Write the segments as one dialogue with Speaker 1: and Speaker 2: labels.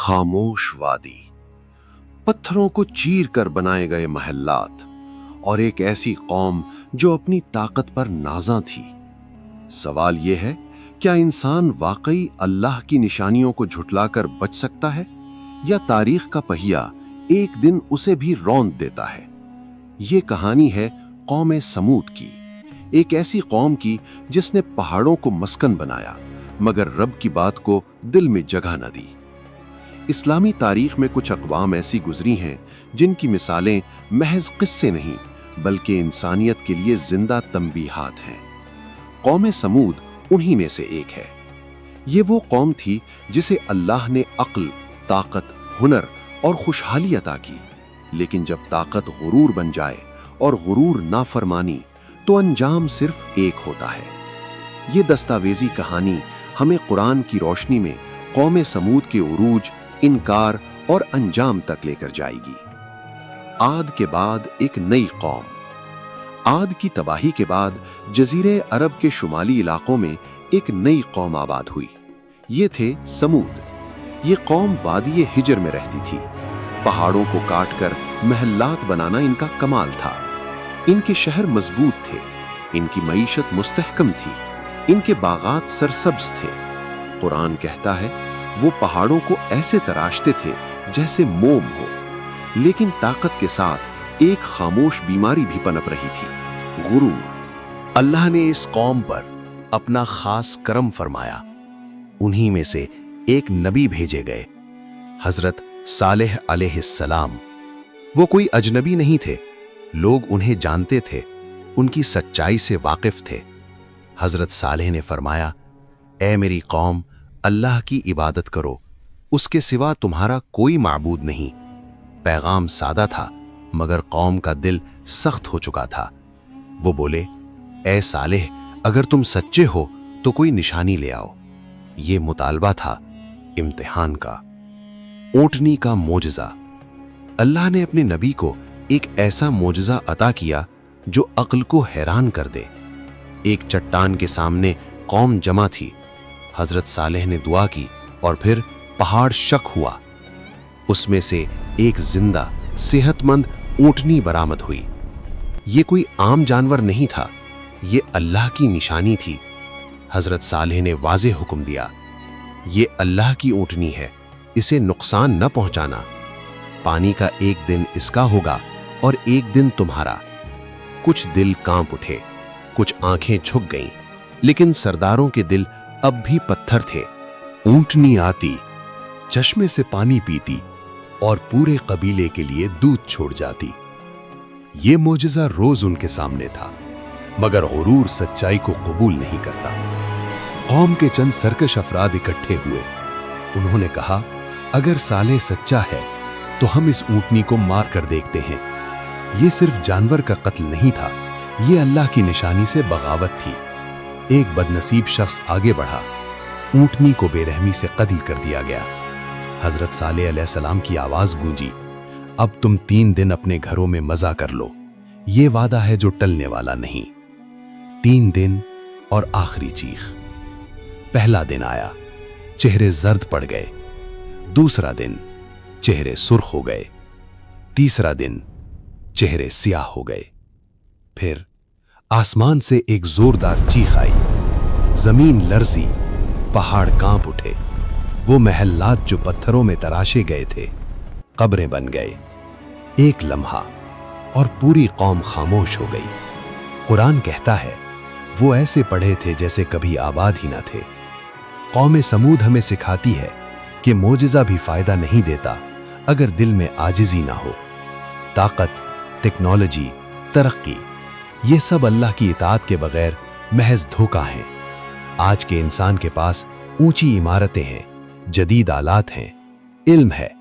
Speaker 1: खामोश वादी, पत्थरों को चीर कर बनाए गए महल्लात और एक ऐसी कौम जो अपनी ताकत पर नाज़ा थी। सवाल यह है, क्या इंसान वाकई अल्लाह की निशानियों को झुठलाकर बच सकता है या तारीख का पहिया एक दिन उसे भी रौंद देता है? ये कहानी है कौम समूद की, एक ऐसी कौम की जिसने पहाड़ों को मस्कन बनाया मगर रब की बात को दिल में जगह न दी। इस्लामी तारीख में कुछ अक़वाम ऐसी गुजरी हैं जिनकी मिसालें महज किस्से नहीं बल्कि इंसानियत के लिए जिंदा तंबीहात हैं। कौम समूद उन्हीं में से एक है। ये वो कौम थी जिसे अल्लाह ने अक्ल, ताकत, हुनर और खुशहाली अता की, लेकिन जब ताकत गुरूर बन जाए और गुरूर नाफरमानी तो अंजाम सिर्फ एक होता है। ये दस्तावेजी कहानी हमें कुरान की रोशनी में कौम समूद के उरूज, इनकार और अंजाम तक लेकर जाएगी। आद के बाद एक नई कौम। आद की तबाही के बाद जजीरे अरब के शुमाली इलाकों में एक नई कौम आबाद हुई। ये थे समूद। ये कौम वादी हिजर में रहती थी। पहाड़ों को काटकर महल्लात बनाना इनका कमाल था। इनके शहर मजबूत थे, इनकी मईशत मुस्तहकम थी, इनके बागात सरसब्ज थे। कुरान कहता है, वो पहाड़ों को ऐसे तराशते थे जैसे मोम हो, लेकिन ताकत के साथ एक खामोश बीमारी भी पनप रही थी, गुरूर। अल्लाह ने इस कौम पर अपना खास करम फरमाया। उन्हीं में से एक नबी भेजे गए, हजरत सालेह अलैहिस्सलाम। वो कोई अजनबी नहीं थे, लोग उन्हें जानते थे, उनकी सच्चाई से वाकिफ थे। हजरत सालेह ने फरमाया, ए मेरी कौम, अल्लाह की इबादत करो, उसके सिवा तुम्हारा कोई माबूद नहीं। पैगाम सादा था मगर कौम का दिल सख्त हो चुका था। वो बोले, ए सालेह, अगर तुम सच्चे हो तो कोई निशानी ले आओ। ये मुतालबा था इम्तिहान का। ऊंटनी का मोजज़ा। अल्लाह ने अपने नबी को एक ऐसा मोजज़ा अता किया जो अक्ल को हैरान कर दे। एक चट्टान के सामने कौम जमा थी। हजरत सालेह ने दुआ की और फिर पहाड़ शक हुआ। उसमें से एक जिंदा सेहतमंद ऊंटनी बरामद हुई। ये कोई आम जानवर नहीं था, ये अल्लाह की निशानी थी। हजरत सालेह ने वाज़ेह हुक्म दिया, ये अल्लाह की ऊंटनी है, इसे नुकसान न पहुंचाना। पानी का एक दिन इसका होगा और एक दिन तुम्हारा। कुछ दिल कांप उठे, कुछ आंखें झुक गईं, लेकिन सरदारों के दिल अब भी पत्थर थे। ऊंटनी आती, चश्मे से पानी पीती और पूरे कबीले के लिए दूध छोड़ जाती। ये मोजज़ा रोज उनके सामने था, मगर गुरूर सच्चाई को कबूल नहीं करता। कौम के चंद सरकश अफराद इकट्ठे हुए। उन्होंने कहा, अगर सालेह सच्चा है तो हम इस ऊंटनी को मार कर देखते हैं। ये सिर्फ जानवर का कत्ल नहीं था, ये अल्लाह की निशानी से बगावत थी। एक बदनसीब शख्स आगे बढ़ा, ऊंटनी को बेरहमी से कत्ल कर दिया गया। हजरत सालेह अलैहिस्सलाम की आवाज गूंजी, अब तुम 3 दिन अपने घरों में मजा कर लो, ये वादा है जो टलने वाला नहीं। 3 दिन और आखिरी चीख। पहला दिन आया, चेहरे जर्द पड़ गए। दूसरा दिन, चेहरे सुर्ख हो गए। तीसरा दिन, चेहरे सियाह हो गए। फिर आसमान से एक जोरदार चीख आई, जमीन लर्जी, पहाड़ कांप उठे। वो महल्लात जो पत्थरों में तराशे गए थे, कब्रें बन गए। एक लम्हा और पूरी कौम खामोश हो गई। कुरान कहता है, वो ऐसे पड़े थे जैसे कभी आबाद ही न थे। कौम समूद हमें सिखाती है कि मोजज़ा भी फायदा नहीं देता अगर दिल में आजिज़ी ना हो। ताकत, टेक्नोलॉजी, तरक्की, ये सब अल्लाह की इताअत के बगैर महज धोखा है। आज के इंसान के पास ऊंची इमारतें हैं, जदीद आलात हैं, इल्म है,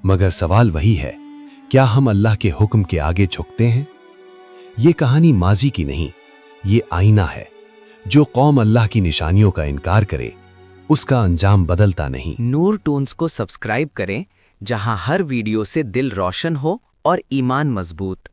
Speaker 1: मगर सवाल वही है, क्या हम अल्लाह के हुक्म के आगे झुकते हैं? ये कहानी माजी की नहीं, ये आईना है। जो कौम अल्लाह की निशानियों का इनकार करे, उसका अंजाम बदलता नहीं।
Speaker 2: नूर टून्स को सब्सक्राइब करें, जहां हर वीडियो से दिल रोशन हो और ईमान मजबूत।